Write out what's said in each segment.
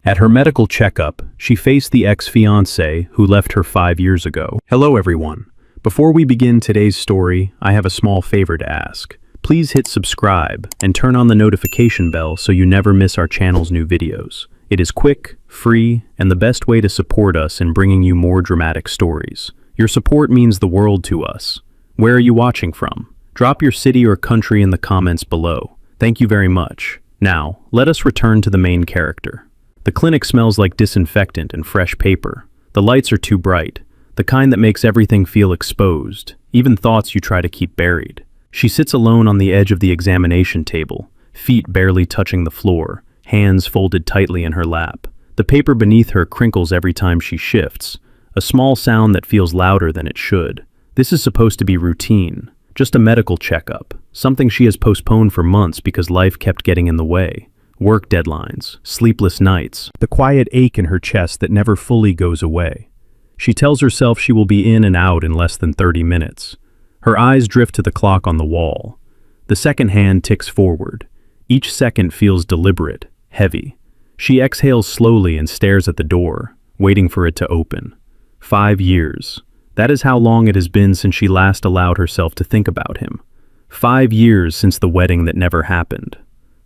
At her medical checkup, she faced the ex-fiancé who left her 5 years ago. Hello everyone. Before we begin today's story, I have a small favor to ask. Please hit subscribe and turn on the notification bell so you never miss our channel's new videos. It is quick, free, and the best way to support us in bringing you more dramatic stories. Your support means the world to us. Where are you watching from? Drop your city or country in the comments below. Thank you very much. Now, let us return to the main character. The clinic smells like disinfectant and fresh paper. The lights are too bright, the kind that makes everything feel exposed, even thoughts you try to keep buried. She sits alone on the edge of the examination table, feet barely touching the floor, hands folded tightly in her lap. The paper beneath her crinkles every time she shifts, a small sound that feels louder than it should. This is supposed to be routine, just a medical checkup, something she has postponed for months because life kept getting in the way. Work deadlines, sleepless nights, the quiet ache in her chest that never fully goes away. She tells herself she will be in and out in less than 30 minutes. Her eyes drift to the clock on the wall. The second hand ticks forward. Each second feels deliberate, heavy. She exhales slowly and stares at the door, waiting for it to open. 5 years. That is how long it has been since she last allowed herself to think about him. 5 years since the wedding that never happened.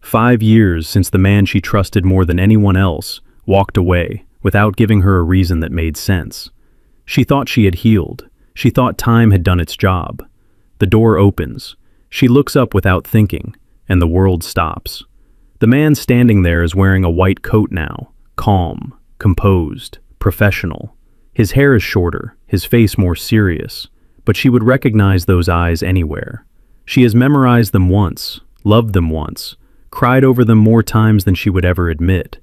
5 years since the man she trusted more than anyone else walked away without giving her a reason that made sense. She thought she had healed. She thought time had done its job. The door opens. She looks up without thinking, and the world stops. The man standing there is wearing a white coat now, calm, composed, professional. His hair is shorter, his face more serious, but she would recognize those eyes anywhere. She has memorized them once, loved them once, cried over them more times than she would ever admit.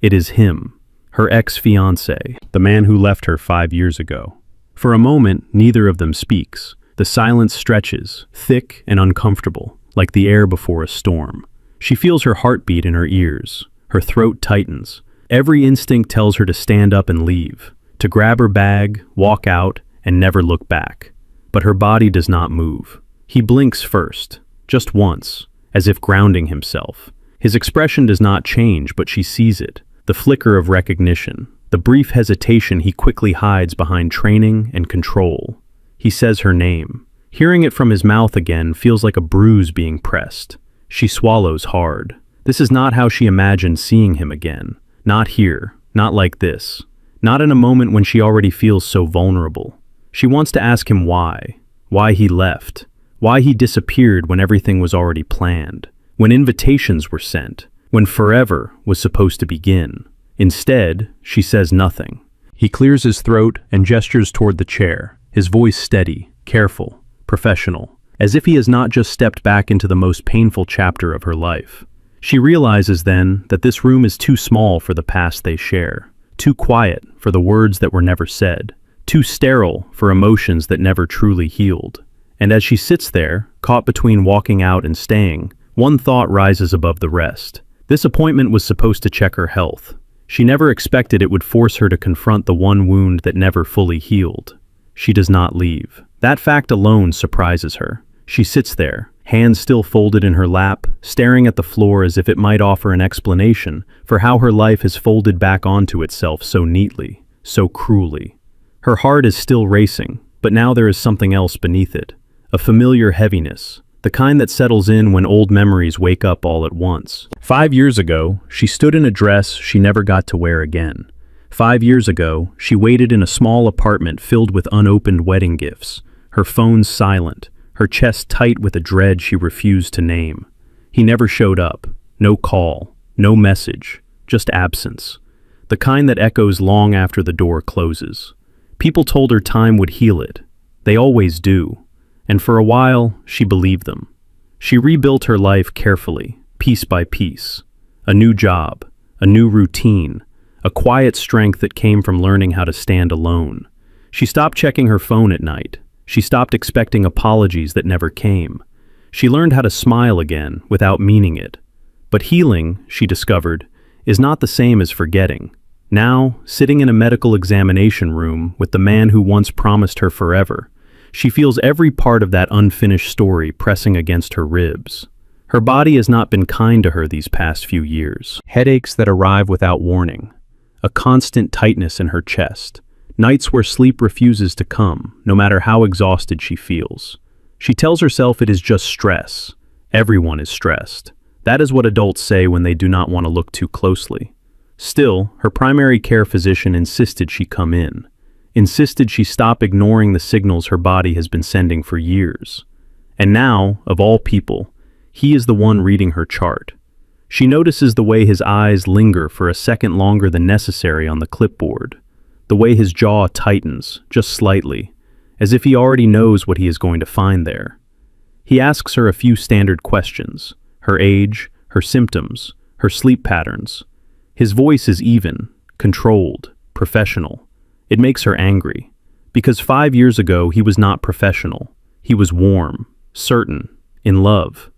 It is him, her ex-fiancé, the man who left her 5 years ago. For a moment, neither of them speaks. The silence stretches, thick and uncomfortable, like the air before a storm. She feels her heartbeat in her ears. Her throat tightens. Every instinct tells her to stand up and leave, to grab her bag, walk out, and never look back. But her body does not move. He blinks first, just once, as if grounding himself. His expression does not change, but she sees it. The flicker of recognition, the brief hesitation he quickly hides behind training and control. He says her name. Hearing it from his mouth again feels like a bruise being pressed. She swallows hard. This is not how she imagined seeing him again. Not here, not like this. Not in a moment when she already feels so vulnerable. She wants to ask him why he left. Why he disappeared when everything was already planned, when invitations were sent, when forever was supposed to begin. Instead, she says nothing. He clears his throat and gestures toward the chair, his voice steady, careful, professional, as if he has not just stepped back into the most painful chapter of her life. She realizes then that this room is too small for the past they share, too quiet for the words that were never said, too sterile for emotions that never truly healed. And as she sits there, caught between walking out and staying, one thought rises above the rest. This appointment was supposed to check her health. She never expected it would force her to confront the one wound that never fully healed. She does not leave. That fact alone surprises her. She sits there, hands still folded in her lap, staring at the floor as if it might offer an explanation for how her life has folded back onto itself so neatly, so cruelly. Her heart is still racing, but now there is something else beneath it. A familiar heaviness, the kind that settles in when old memories wake up all at once. 5 years ago, she stood in a dress she never got to wear again. 5 years ago, she waited in a small apartment filled with unopened wedding gifts, her phone silent, her chest tight with a dread she refused to name. He never showed up. No call, no message, just absence. The kind that echoes long after the door closes. People told her time would heal it. They always do. And for a while, she believed them. She rebuilt her life carefully, piece by piece. A new job, a new routine, a quiet strength that came from learning how to stand alone. She stopped checking her phone at night. She stopped expecting apologies that never came. She learned how to smile again without meaning it. But healing, she discovered, is not the same as forgetting. Now, sitting in a medical examination room with the man who once promised her forever, she feels every part of that unfinished story pressing against her ribs. Her body has not been kind to her these past few years. Headaches that arrive without warning. A constant tightness in her chest. Nights where sleep refuses to come, no matter how exhausted she feels. She tells herself it is just stress. Everyone is stressed. That is what adults say when they do not want to look too closely. Still, her primary care physician insisted she come in. Insisted she stop ignoring the signals her body has been sending for years. And now, of all people, he is the one reading her chart. She notices the way his eyes linger for a second longer than necessary on the clipboard. The way his jaw tightens, just slightly, as if he already knows what he is going to find there. He asks her a few standard questions: her age, her symptoms, her sleep patterns. His voice is even, controlled, professional. It makes her angry, because 5 years ago he was not professional. He was warm, certain, in love.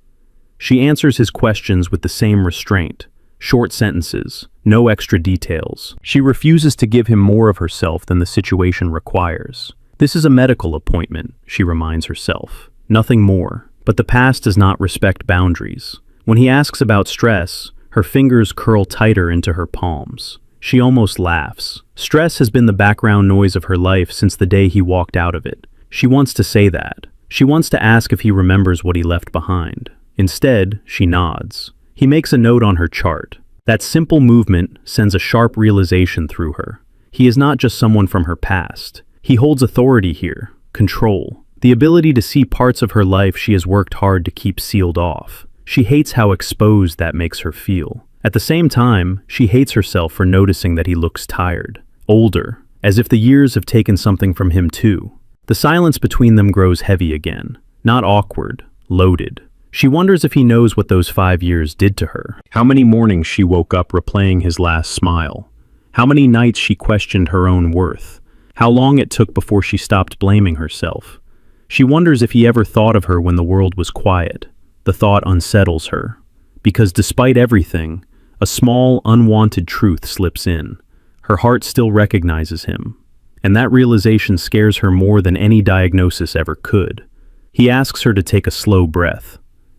She answers his questions with the same restraint, short sentences, no extra details. She refuses to give him more of herself than the situation requires. This is a medical appointment, she reminds herself. Nothing more. But the past does not respect boundaries. When he asks about stress, her fingers curl tighter into her palms. She almost laughs. Stress has been the background noise of her life since the day he walked out of it. She wants to say that. She wants to ask if he remembers what he left behind. Instead, she nods. He makes a note on her chart. That simple movement sends a sharp realization through her. He is not just someone from her past. He holds authority here, control, the ability to see parts of her life she has worked hard to keep sealed off. She hates how exposed that makes her feel. At the same time, she hates herself for noticing that he looks tired, older, as if the years have taken something from him too. The silence between them grows heavy again, not awkward, loaded. She wonders if he knows what those 5 years did to her. How many mornings she woke up replaying his last smile. How many nights she questioned her own worth. How long it took before she stopped blaming herself. She wonders if he ever thought of her when the world was quiet. The thought unsettles her. Because despite everything, a small, unwanted truth slips in. Her heart still recognizes him. And that realization scares her more than any diagnosis ever could. He asks her to take a slow breath.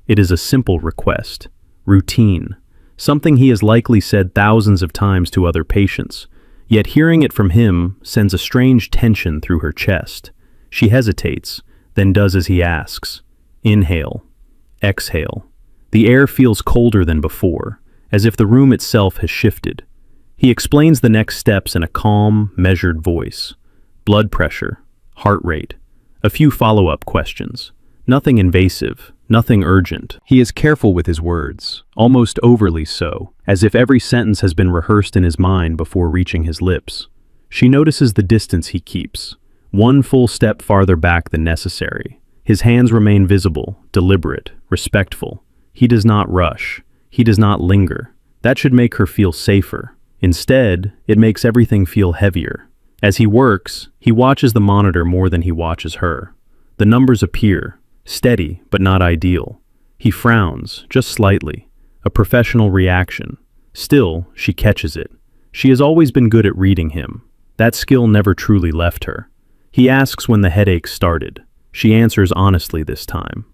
It is a simple request. Routine. Something he has likely said thousands of times to other patients. Yet hearing it from him sends a strange tension through her chest. She hesitates, then does as he asks. Inhale. Exhale. The air feels colder than before, as if the room itself has shifted. He explains the next steps in a calm, measured voice. Blood pressure, heart rate, a few follow-up questions. Nothing invasive, nothing urgent. He is careful with his words, almost overly so, as if every sentence has been rehearsed in his mind before reaching his lips. She notices the distance he keeps, one full step farther back than necessary. His hands remain visible, deliberate, respectful. He does not rush. He does not linger. That should make her feel safer. Instead, it makes everything feel heavier. As he works, he watches the monitor more than he watches her. The numbers appear, steady but not ideal. He frowns, just slightly, a professional reaction. Still, she catches it. She has always been good at reading him. That skill never truly left her. He asks when the headache started. She answers honestly this time.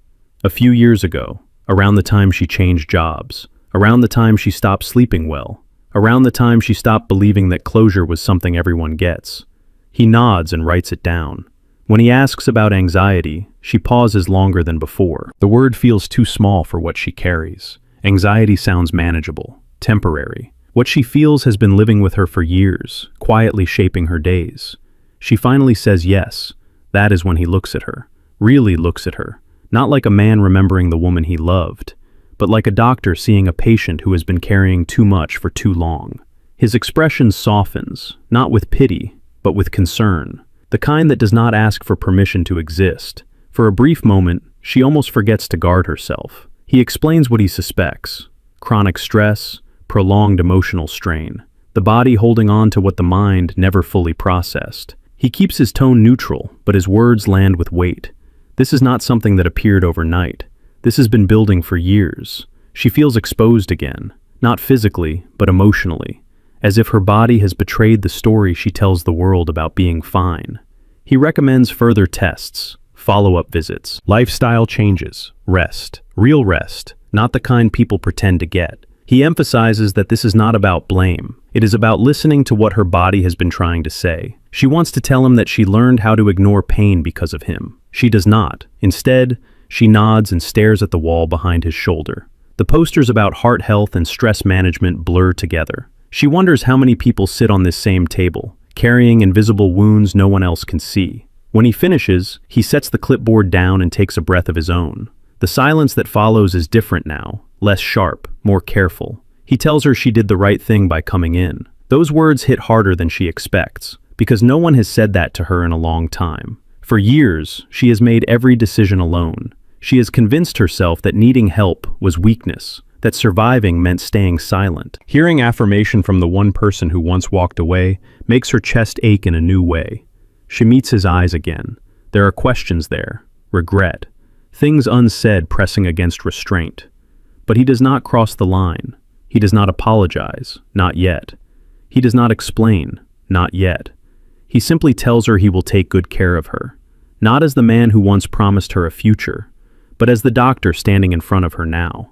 A few years ago, around the time she changed jobs, around the time she stopped sleeping well, around the time she stopped believing that closure was something everyone gets. He nods and writes it down. When he asks about anxiety, she pauses longer than before. The word feels too small for what she carries. Anxiety sounds manageable, temporary. What she feels has been living with her for years, quietly shaping her days. She finally says yes. That is when he looks at her, really looks at her, not like a man remembering the woman he loved, but like a doctor seeing a patient who has been carrying too much for too long. His expression softens, not with pity, but with concern, the kind that does not ask for permission to exist. For a brief moment, she almost forgets to guard herself. He explains what he suspects: chronic stress, prolonged emotional strain, the body holding on to what the mind never fully processed. He keeps his tone neutral, but his words land with weight. This is not something that appeared overnight. This has been building for years. She feels exposed again, not physically, but emotionally, as if her body has betrayed the story she tells the world about being fine. He recommends further tests, follow-up visits, lifestyle changes, rest, real rest, not the kind people pretend to get. He emphasizes that this is not about blame. It is about listening to what her body has been trying to say. She wants to tell him that she learned how to ignore pain because of him. She does not. Instead, she nods and stares at the wall behind his shoulder. The posters about heart health and stress management blur together. She wonders how many people sit on this same table, carrying invisible wounds no one else can see. When he finishes, he sets the clipboard down and takes a breath of his own. The silence that follows is different now, less sharp, more careful. He tells her she did the right thing by coming in. Those words hit harder than she expects, because no one has said that to her in a long time. For years, she has made every decision alone. She has convinced herself that needing help was weakness, that surviving meant staying silent. Hearing affirmation from the one person who once walked away makes her chest ache in a new way. She meets his eyes again. There are questions there, regret, things unsaid pressing against restraint. But he does not cross the line. He does not apologize, not yet. He does not explain, not yet. He simply tells her he will take good care of her, not as the man who once promised her a future, but as the doctor standing in front of her now.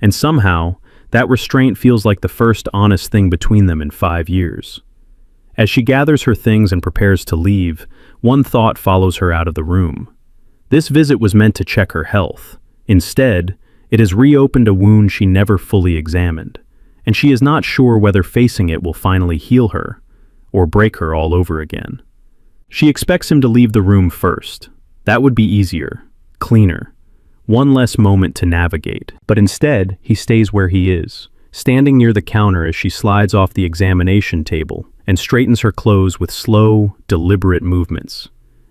And somehow, that restraint feels like the first honest thing between them in 5 years. As she gathers her things and prepares to leave, one thought follows her out of the room. This visit was meant to check her health. Instead, it has reopened a wound she never fully examined, and she is not sure whether facing it will finally heal her or break her all over again. She expects him to leave the room first. That would be easier, cleaner, one less moment to navigate. But instead, he stays where he is, standing near the counter as she slides off the examination table and straightens her clothes with slow, deliberate movements.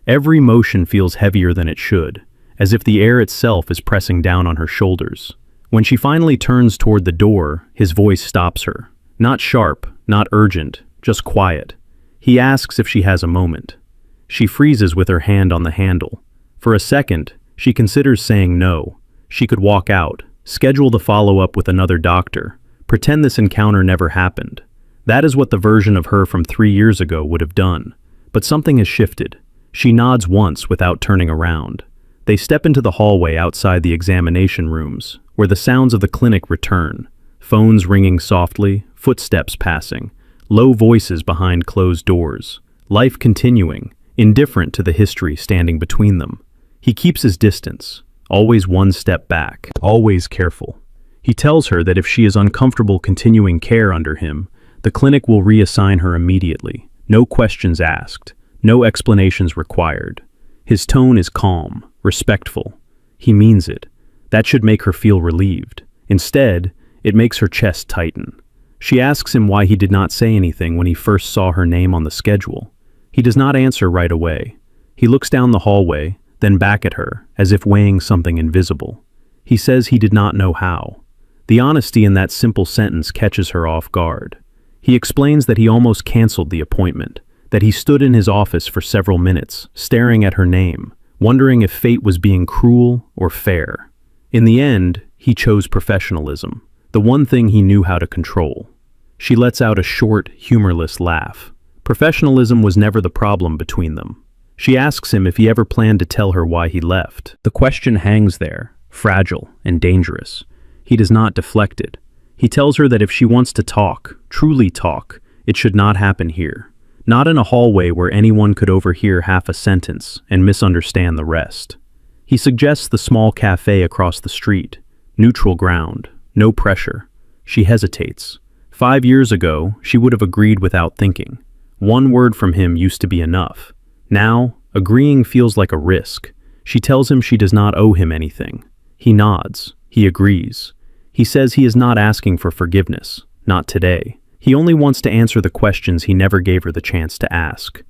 Every motion feels heavier than it should, as if the air itself is pressing down on her shoulders. When she finally turns toward the door, his voice stops her. Not sharp, not urgent, just quiet. He asks if she has a moment. She freezes with her hand on the handle. For a second, she considers saying no. She could walk out, schedule the follow-up with another doctor, pretend this encounter never happened. That is what the version of her from 3 years ago would have done. But something has shifted. She nods once without turning around. They step into the hallway outside the examination rooms, where the sounds of the clinic return. Phones ringing softly, footsteps passing, low voices behind closed doors. Life continuing, indifferent to the history standing between them. He keeps his distance, always one step back, always careful. He tells her that if she is uncomfortable continuing care under him, the clinic will reassign her immediately. No questions asked, no explanations required. His tone is calm, respectful. He means it. That should make her feel relieved. Instead, it makes her chest tighten. She asks him why he did not say anything when he first saw her name on the schedule. He does not answer right away. He looks down the hallway, then back at her, as if weighing something invisible. He says he did not know how. The honesty in that simple sentence catches her off guard. He explains that he almost canceled the appointment, that he stood in his office for several minutes, staring at her name, wondering if fate was being cruel or fair. In the end, he chose professionalism, the one thing he knew how to control. She lets out a short, humorless laugh. Professionalism was never the problem between them. She asks him if he ever planned to tell her why he left. The question hangs there, fragile and dangerous. He does not deflect it. He tells her that if she wants to talk, truly talk, it should not happen here. Not in a hallway where anyone could overhear half a sentence and misunderstand the rest. He suggests the small cafe across the street. Neutral ground, no pressure. She hesitates. 5 years ago, she would have agreed without thinking. One word from him used to be enough. Now, agreeing feels like a risk. She tells him she does not owe him anything. He nods. He agrees. He says he is not asking for forgiveness, not today. He only wants to answer the questions he never gave her the chance to ask.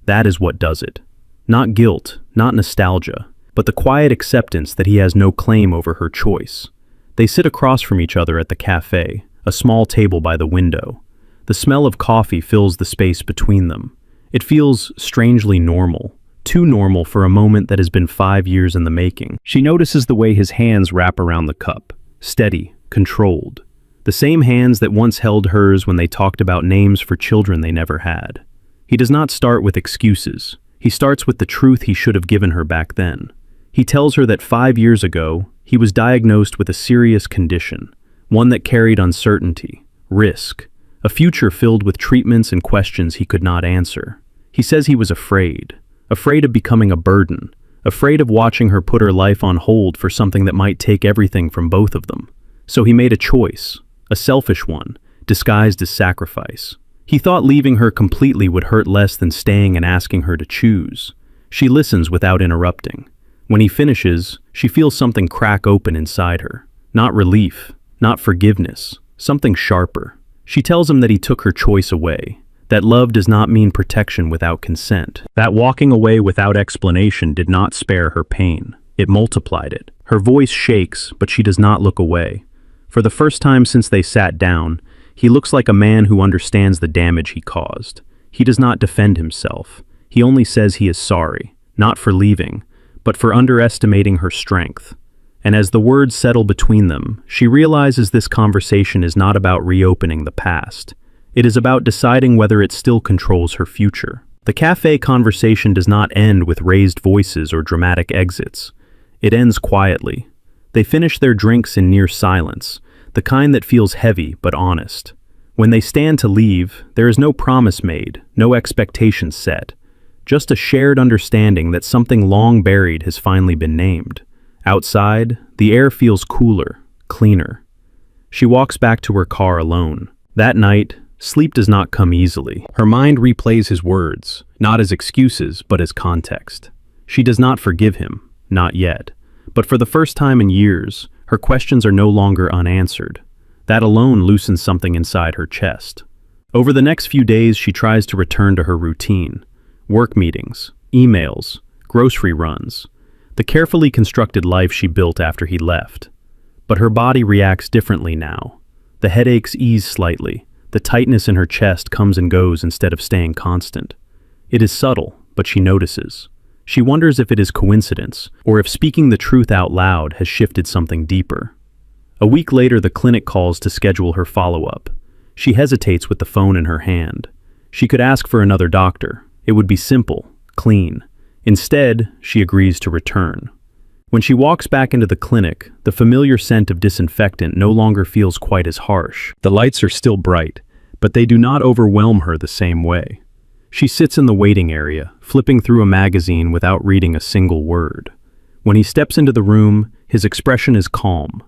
That is what does it. Not guilt, not nostalgia, but the quiet acceptance that he has no claim over her choice. They sit across from each other at the cafe, a small table by the window. The smell of coffee fills the space between them. It feels strangely normal, too normal for a moment that has been 5 years in the making. She notices the way his hands wrap around the cup, steady, controlled. The same hands that once held hers when they talked about names for children they never had. He does not start with excuses. He starts with the truth he should have given her back then. He tells her that 5 years ago, he was diagnosed with a serious condition, one that carried uncertainty, risk, a future filled with treatments and questions he could not answer. He says he was afraid of becoming a burden, afraid of watching her put her life on hold for something that might take everything from both of them. So he made a choice, a selfish one, disguised as sacrifice. He thought leaving her completely would hurt less than staying and asking her to choose. She listens without interrupting. When he finishes, she feels something crack open inside her. Not relief, not forgiveness, something sharper. She tells him that he took her choice away, that love does not mean protection without consent. That walking away without explanation did not spare her pain. It multiplied it. Her voice shakes, but she does not look away. For the first time since they sat down, he looks like a man who understands the damage he caused. He does not defend himself. He only says he is sorry, not for leaving, but for underestimating her strength. And as the words settle between them, she realizes this conversation is not about reopening the past. It is about deciding whether it still controls her future. The cafe conversation does not end with raised voices or dramatic exits. It ends quietly. They finish their drinks in near silence, the kind that feels heavy but honest. When they stand to leave, there is no promise made, no expectation set. Just a shared understanding that something long buried has finally been named. Outside, the air feels cooler, cleaner. She walks back to her car alone. That night, sleep does not come easily. Her mind replays his words, not as excuses, but as context. She does not forgive him, not yet. But for the first time in years, her questions are no longer unanswered. That alone loosens something inside her chest. Over the next few days, she tries to return to her routine. Work meetings, emails, grocery runs, the carefully constructed life she built after he left. But her body reacts differently now. The headaches ease slightly. The tightness in her chest comes and goes instead of staying constant. It is subtle, but she notices. She wonders if it is coincidence, or if speaking the truth out loud has shifted something deeper. A week later, the clinic calls to schedule her follow-up. She hesitates with the phone in her hand. She could ask for another doctor. It would be simple, clean. Instead, she agrees to return. When she walks back into the clinic, the familiar scent of disinfectant no longer feels quite as harsh. The lights are still bright, but they do not overwhelm her the same way. She sits in the waiting area, flipping through a magazine without reading a single word. When he steps into the room, his expression is calm,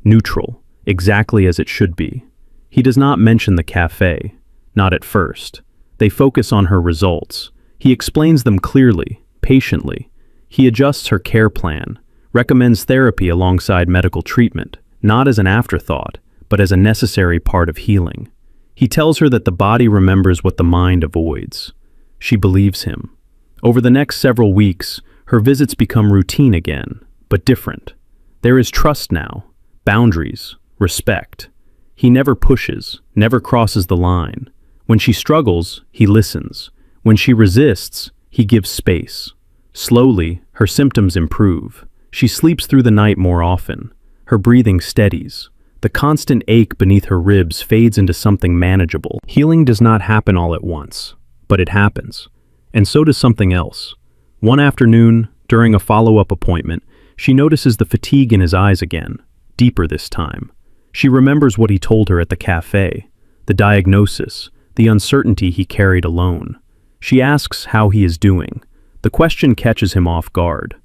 neutral, exactly as it should be. He does not mention the cafe, not at first. They focus on her results. He explains them clearly, patiently. He adjusts her care plan, recommends therapy alongside medical treatment, not as an afterthought, but as a necessary part of healing. He tells her that the body remembers what the mind avoids. She believes him. Over the next several weeks, her visits become routine again, but different. There is trust now, boundaries, respect. He never pushes, never crosses the line. When she struggles, he listens. When she resists, he gives space. Slowly, her symptoms improve. She sleeps through the night more often. Her breathing steadies. The constant ache beneath her ribs fades into something manageable. Healing does not happen all at once, but it happens. And so does something else. One afternoon, during a follow-up appointment, she notices the fatigue in his eyes again, deeper this time. She remembers what he told her at the cafe, the diagnosis, the uncertainty he carried alone. She asks how he is doing. The question catches him off guard.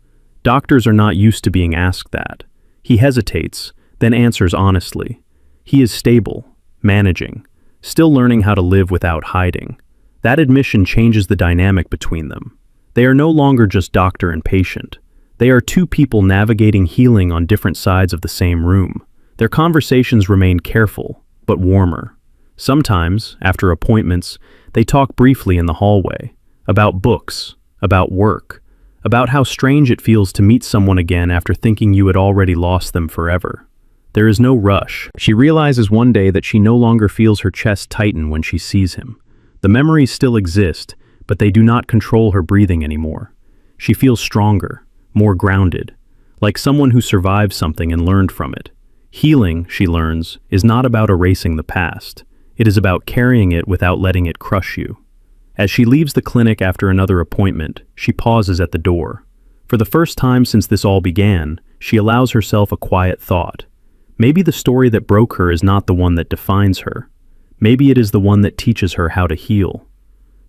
Doctors are not used to being asked that. He hesitates, then answers honestly. He is stable, managing, still learning how to live without hiding. That admission changes the dynamic between them. They are no longer just doctor and patient. They are two people navigating healing on different sides of the same room. Their conversations remain careful, but warmer. Sometimes, after appointments, they talk briefly in the hallway, about books, about work, about how strange it feels to meet someone again after thinking you had already lost them forever. There is no rush. She realizes one day that she no longer feels her chest tighten when she sees him. The memories still exist, but they do not control her breathing anymore. She feels stronger, more grounded, like someone who survived something and learned from it. Healing, she learns, is not about erasing the past. It is about carrying it without letting it crush you. As she leaves the clinic after another appointment, she pauses at the door. For the first time since this all began, she allows herself a quiet thought. Maybe the story that broke her is not the one that defines her. Maybe it is the one that teaches her how to heal.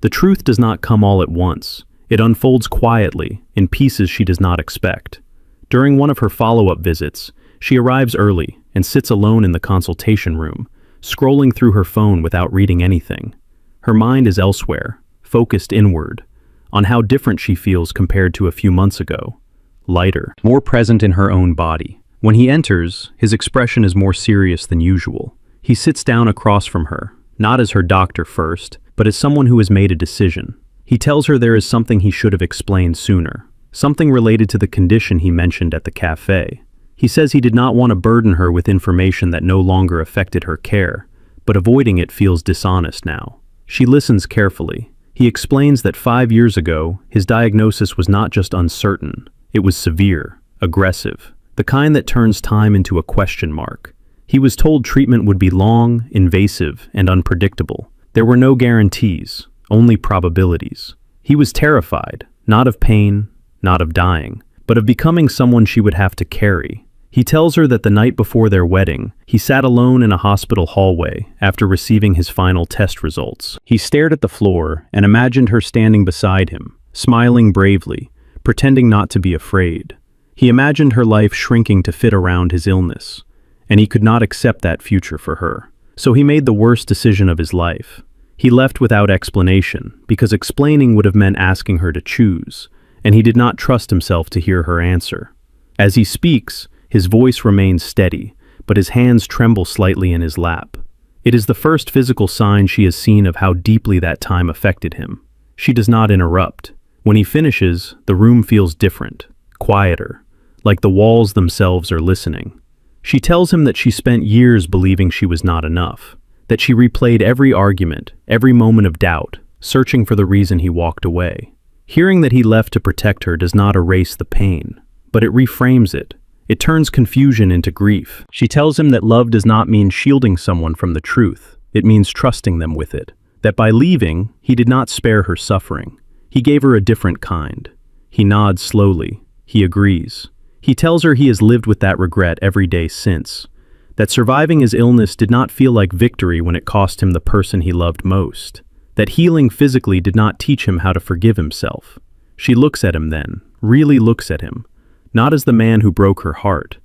The truth does not come all at once. It unfolds quietly, in pieces she does not expect. During one of her follow-up visits, she arrives early and sits alone in the consultation room, scrolling through her phone without reading anything. Her mind is elsewhere, focused inward, on how different she feels compared to a few months ago. Lighter, more present in her own body. When he enters, his expression is more serious than usual. He sits down across from her, not as her doctor first, but as someone who has made a decision. He tells her there is something he should have explained sooner, something related to the condition he mentioned at the cafe. He says he did not want to burden her with information that no longer affected her care, but avoiding it feels dishonest now. She listens carefully. He explains that 5 years ago, his diagnosis was not just uncertain, it was severe, aggressive, the kind that turns time into a question mark. He was told treatment would be long, invasive, and unpredictable. There were no guarantees, only probabilities. He was terrified, not of pain, not of dying, but of becoming someone she would have to carry. He tells her that the night before their wedding, he sat alone in a hospital hallway after receiving his final test results. He stared at the floor and imagined her standing beside him, smiling bravely, pretending not to be afraid. He imagined her life shrinking to fit around his illness, and he could not accept that future for her. So he made the worst decision of his life. He left without explanation, because explaining would have meant asking her to choose, and he did not trust himself to hear her answer. As he speaks, his voice remains steady, but his hands tremble slightly in his lap. It is the first physical sign she has seen of how deeply that time affected him. She does not interrupt. When he finishes, the room feels different, quieter, like the walls themselves are listening. She tells him that she spent years believing she was not enough, that she replayed every argument, every moment of doubt, searching for the reason he walked away. Hearing that he left to protect her does not erase the pain, but it reframes it. It turns confusion into grief. She tells him that love does not mean shielding someone from the truth. It means trusting them with it. That by leaving, he did not spare her suffering. He gave her a different kind. He nods slowly. He agrees. He tells her he has lived with that regret every day since. That surviving his illness did not feel like victory when it cost him the person he loved most. That healing physically did not teach him how to forgive himself. She looks at him then, really looks at him. Not as the man who broke her heart,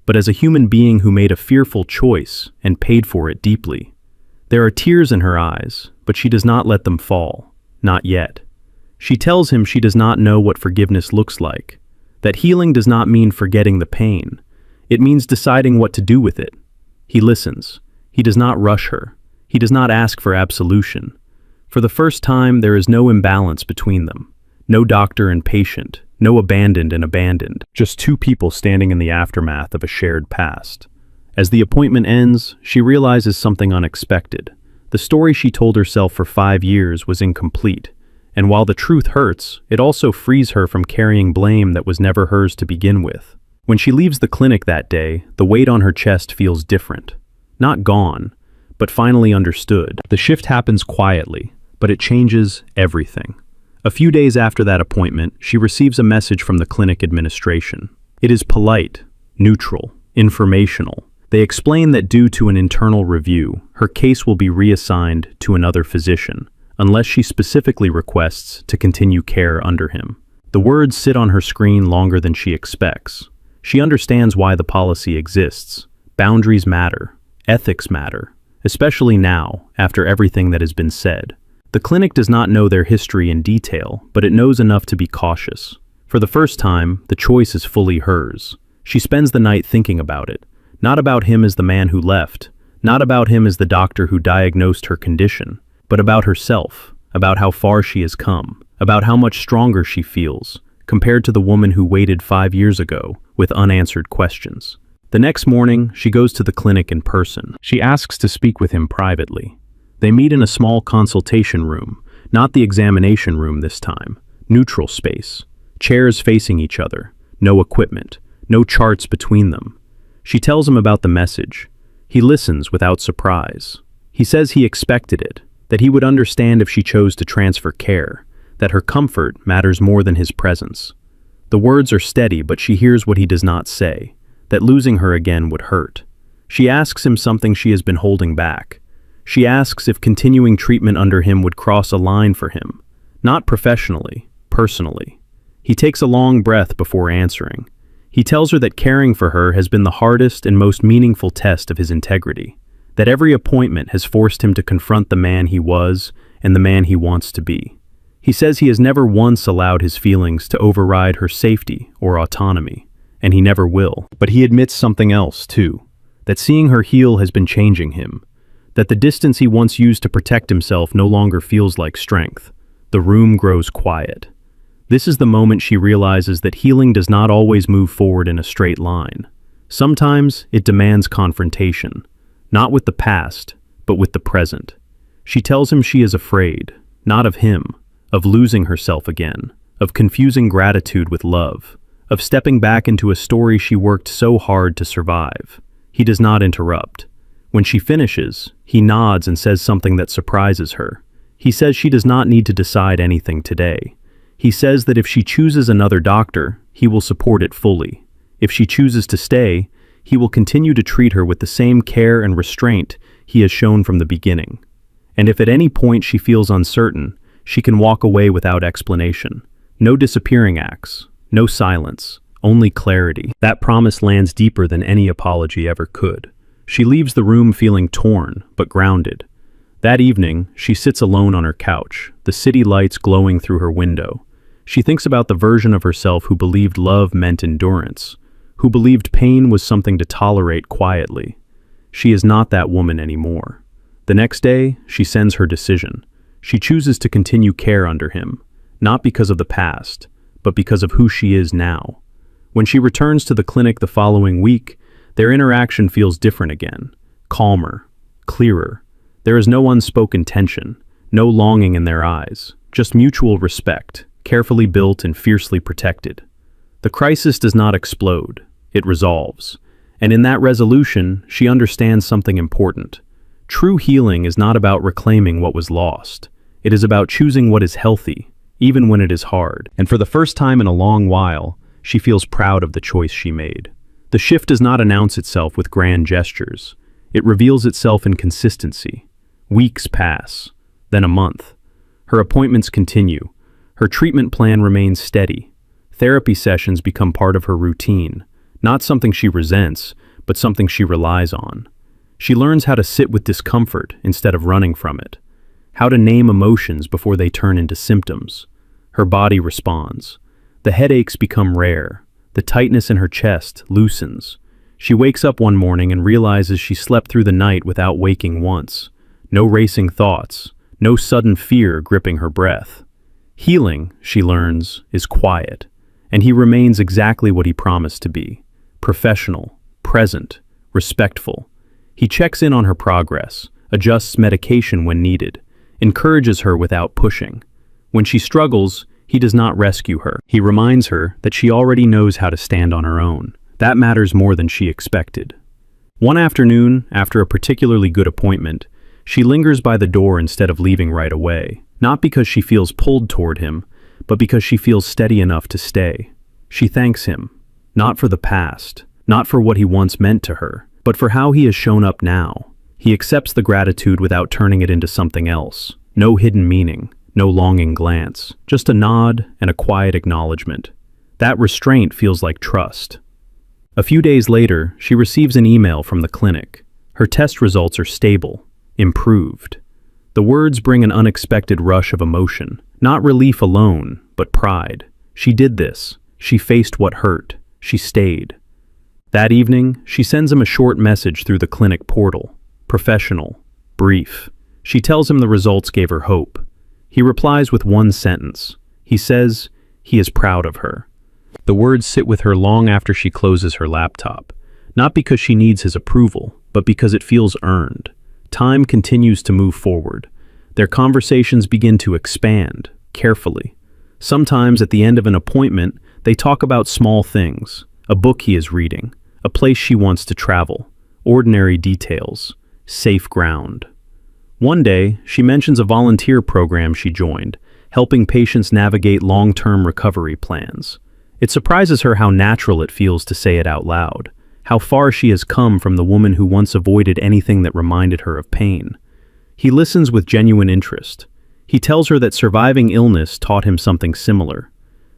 but as a human being who made a fearful choice and paid for it deeply. There are tears in her eyes, but she does not let them fall. Not yet. She tells him she does not know what forgiveness looks like. That healing does not mean forgetting the pain. It means deciding what to do with it. He listens. He does not rush her. He does not ask for absolution. For the first time, there is no imbalance between them. No doctor and patient. No abandoned and abandoned, just two people standing in the aftermath of a shared past. As the appointment ends, she realizes something unexpected. The story she told herself for 5 years was incomplete, and while the truth hurts, it also frees her from carrying blame that was never hers to begin with. When she leaves the clinic that day, the weight on her chest feels different. Not gone, but finally understood. The shift happens quietly, but it changes everything. A few days after that appointment, she receives a message from the clinic administration. It is polite, neutral, informational. They explain that due to an internal review, her case will be reassigned to another physician, unless she specifically requests to continue care under him. The words sit on her screen longer than she expects. She understands why the policy exists. Boundaries matter. Ethics matter. Especially now, after everything that has been said. The clinic does not know their history in detail, but it knows enough to be cautious. For the first time, the choice is fully hers. She spends the night thinking about it. Not about him as the man who left, not about him as the doctor who diagnosed her condition, but about herself, about how far she has come, about how much stronger she feels, compared to the woman who waited 5 years ago with unanswered questions. The next morning, she goes to the clinic in person. She asks to speak with him privately. They meet in a small consultation room, not the examination room this time. Neutral space. Chairs facing each other. No equipment. No charts between them. She tells him about the message. He listens without surprise. He says he expected it, that he would understand if she chose to transfer care, that her comfort matters more than his presence. The words are steady, but she hears what he does not say, that losing her again would hurt. She asks him something she has been holding back. She asks if continuing treatment under him would cross a line for him, not professionally, personally. He takes a long breath before answering. He tells her that caring for her has been the hardest and most meaningful test of his integrity, that every appointment has forced him to confront the man he was and the man he wants to be. He says he has never once allowed his feelings to override her safety or autonomy, and he never will. But he admits something else, too, that seeing her heal has been changing him, that the distance he once used to protect himself no longer feels like strength. The room grows quiet. This is the moment she realizes that healing does not always move forward in a straight line. Sometimes it demands confrontation, not with the past, but with the present. She tells him she is afraid, not of him, of losing herself again, of confusing gratitude with love, of stepping back into a story she worked so hard to survive. He does not interrupt. When she finishes, he nods and says something that surprises her. He says she does not need to decide anything today. He says that if she chooses another doctor, he will support it fully. If she chooses to stay, he will continue to treat her with the same care and restraint he has shown from the beginning. And if at any point she feels uncertain, she can walk away without explanation. No disappearing acts, no silence, only clarity. That promise lands deeper than any apology ever could. She leaves the room feeling torn, but grounded. That evening, she sits alone on her couch, the city lights glowing through her window. She thinks about the version of herself who believed love meant endurance, who believed pain was something to tolerate quietly. She is not that woman anymore. The next day, she sends her decision. She chooses to continue care under him, not because of the past, but because of who she is now. When she returns to the clinic the following week, their interaction feels different again, calmer, clearer. There is no unspoken tension, no longing in their eyes, just mutual respect, carefully built and fiercely protected. The crisis does not explode, it resolves. And in that resolution, she understands something important. True healing is not about reclaiming what was lost. It is about choosing what is healthy, even when it is hard. And for the first time in a long while, she feels proud of the choice she made. The shift does not announce itself with grand gestures. It reveals itself in consistency. Weeks pass, then a month. Her appointments continue. Her treatment plan remains steady. Therapy sessions become part of her routine, not something she resents, but something she relies on. She learns how to sit with discomfort instead of running from it, how to name emotions before they turn into symptoms. Her body responds. The headaches become rare. The tightness in her chest loosens. She wakes up one morning and realizes she slept through the night without waking once. No racing thoughts, no sudden fear gripping her breath. Healing, she learns, is quiet, and he remains exactly what he promised to be: professional, present, respectful. He checks in on her progress, adjusts medication when needed, encourages her without pushing. When she struggles, he does not rescue her. He reminds her that she already knows how to stand on her own. That matters more than she expected. One afternoon, after a particularly good appointment, she lingers by the door instead of leaving right away, not because she feels pulled toward him, but because she feels steady enough to stay. She thanks him, not for the past, not for what he once meant to her, but for how he has shown up now. He accepts the gratitude without turning it into something else. No hidden meaning, no longing glance, just a nod and a quiet acknowledgement. That restraint feels like trust. A few days later, she receives an email from the clinic. Her test results are stable, improved. The words bring an unexpected rush of emotion, not relief alone, but pride. She did this. She faced what hurt. She stayed. That evening, she sends him a short message through the clinic portal. Professional, brief. She tells him the results gave her hope. He replies with one sentence. He says he is proud of her. The words sit with her long after she closes her laptop, not because she needs his approval, but because it feels earned. Time continues to move forward. Their conversations begin to expand, carefully. Sometimes at the end of an appointment, they talk about small things, a book he is reading, a place she wants to travel, ordinary details, safe ground. One day, she mentions a volunteer program she joined, helping patients navigate long-term recovery plans. It surprises her how natural it feels to say it out loud, how far she has come from the woman who once avoided anything that reminded her of pain. He listens with genuine interest. He tells her that surviving illness taught him something similar,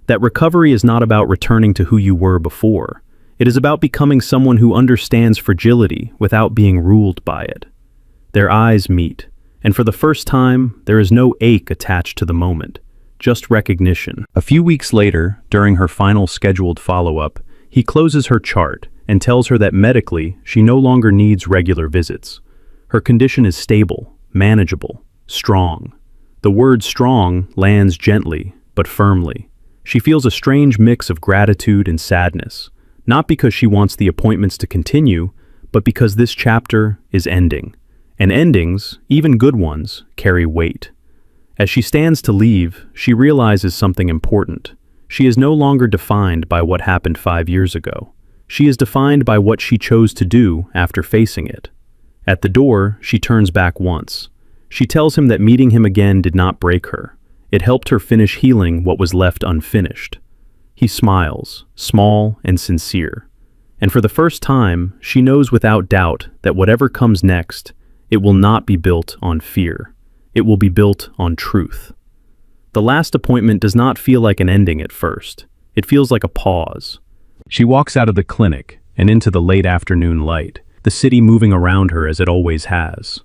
that recovery is not about returning to who you were before. It is about becoming someone who understands fragility without being ruled by it. Their eyes meet, and for the first time, there is no ache attached to the moment, just recognition. A few weeks later, during her final scheduled follow-up, he closes her chart and tells her that medically, she no longer needs regular visits. Her condition is stable, manageable, strong. The word strong lands gently, but firmly. She feels a strange mix of gratitude and sadness, not because she wants the appointments to continue, but because this chapter is ending. And endings, even good ones, carry weight. As she stands to leave, she realizes something important. She is no longer defined by what happened 5 years ago. She is defined by what she chose to do after facing it. At the door, she turns back once. She tells him that meeting him again did not break her. It helped her finish healing what was left unfinished. He smiles, small and sincere. And for the first time, she knows without doubt that whatever comes next, it will not be built on fear. It will be built on truth. The last appointment does not feel like an ending at first. It feels like a pause. She walks out of the clinic and into the late afternoon light, the city moving around her as it always has.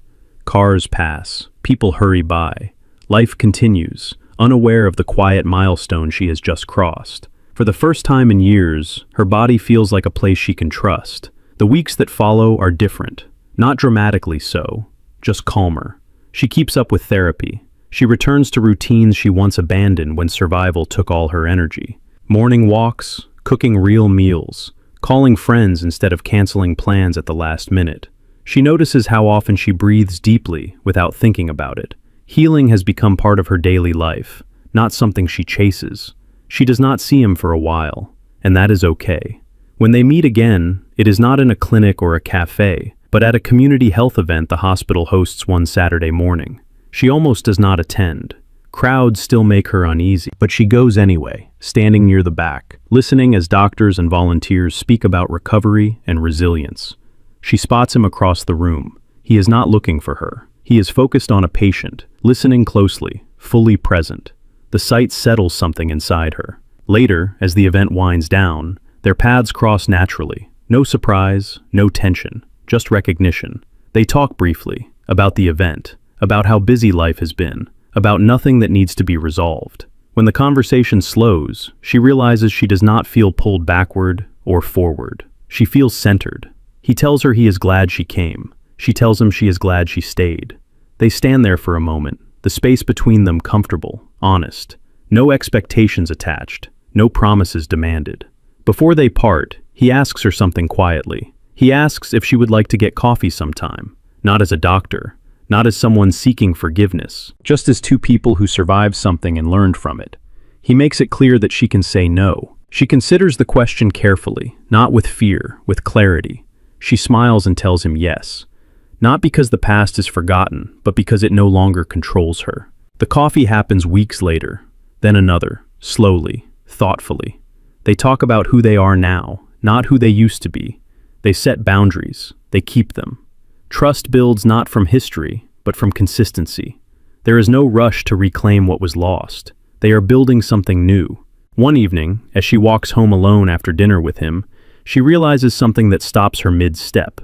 Cars pass, people hurry by. Life continues, unaware of the quiet milestone she has just crossed. For the first time in years, her body feels like a place she can trust. The weeks that follow are different, not dramatically so, just calmer. She keeps up with therapy. She returns to routines she once abandoned when survival took all her energy. Morning walks, cooking real meals, calling friends instead of canceling plans at the last minute. She notices how often she breathes deeply without thinking about it. Healing has become part of her daily life, not something she chases. She does not see him for a while, and that is okay. When they meet again, it is not in a clinic or a cafe, but at a community health event the hospital hosts one Saturday morning. She almost does not attend. Crowds still make her uneasy, but she goes anyway, standing near the back, listening as doctors and volunteers speak about recovery and resilience. She spots him across the room. He is not looking for her. He is focused on a patient, listening closely, fully present. The sight settles something inside her. Later, as the event winds down, their paths cross naturally. No surprise, no tension, just recognition. They talk briefly about the event, about how busy life has been, about nothing that needs to be resolved. When the conversation slows, she realizes she does not feel pulled backward or forward. She feels centered. He tells her he is glad she came. She tells him she is glad she stayed. They stand there for a moment, the space between them comfortable, honest. No expectations attached, no promises demanded. Before they part, he asks her something quietly. He asks if she would like to get coffee sometime, not as a doctor, not as someone seeking forgiveness, just as two people who survived something and learned from it. He makes it clear that she can say no. She considers the question carefully, not with fear, with clarity. She smiles and tells him yes. Not because the past is forgotten, but because it no longer controls her. The coffee happens weeks later, then another, slowly, thoughtfully. They talk about who they are now, not who they used to be. They set boundaries, they keep them. Trust builds not from history, but from consistency. There is no rush to reclaim what was lost. They are building something new. One evening, as she walks home alone after dinner with him, she realizes something that stops her mid-step.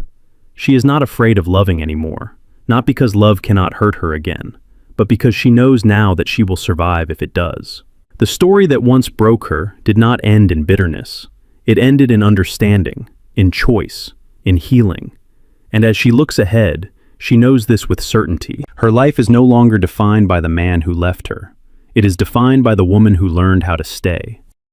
She is not afraid of loving anymore, not because love cannot hurt her again, but because she knows now that she will survive if it does. The story that once broke her did not end in bitterness. It ended in understanding, in choice, in healing. And as she looks ahead, she knows this with certainty. Her life is no longer defined by the man who left her. It is defined by the woman who learned how to stay.